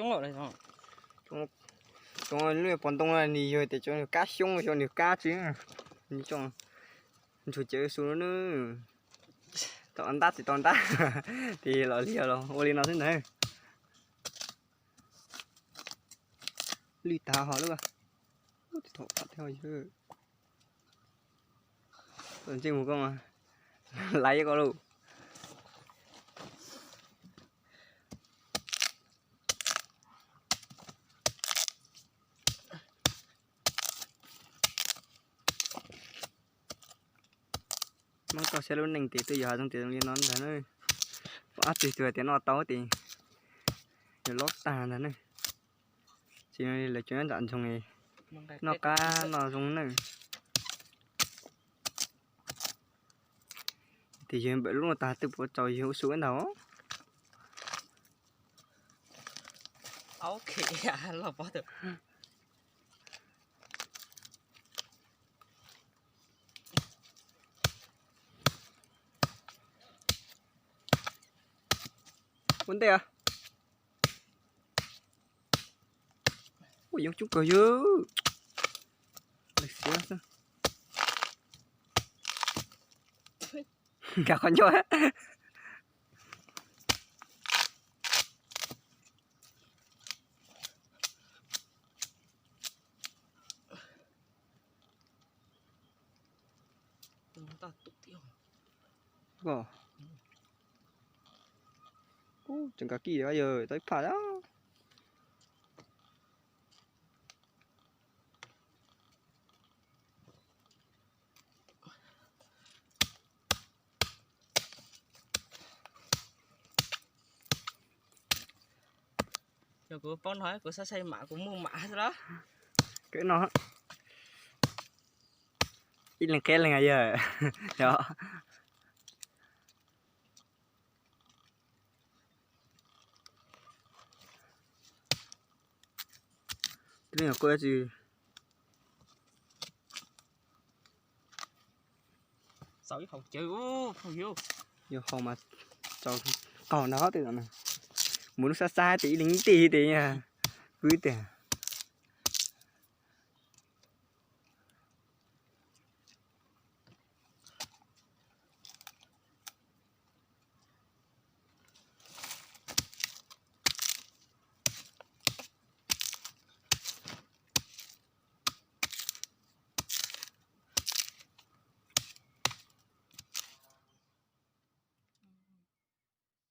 chúng rồi đây rồi. Chúng nó còn tông là nì rồi để cho nó cá xuống cho nó cá chứ. Như cho chủ chơi xuống nữa. Toàn tát thì toàn tát. Thì là liều rồi, ô lên nó thế này. Lì tao họ nữa. Thổ bắt theo chứ. Còn chơi một con à. Lấy có luôn. Nó có xe luôn nành tí từ giờ trong tiền liên nó thế này. Áp từ từ tiền nó tao thì lót tàn thế này. Chỉ là chuyện dặn trong này. Nó cá nó giống này. Thì chuyện bởi lúc mà ta từ bộ trò yếu xuống đó. Ok à, là bao được. Vấn đề à? Ôi giống chút cờ dữ. Cả con cho hết. Ta tụt tiêu. Có. Chẳng cả kỳ bây giờ tới phải đó. Giờ của con nói của sao xây mã của mua mã rồi đó. Cái nó ít lần két là ngày giờ. Đó. Cái này là gì? Sáu cái phòng chơi không hiểu. Nhiều không mà cho còn đó từ này. Muốn xa xa tí lính tí nha. Quý tiền.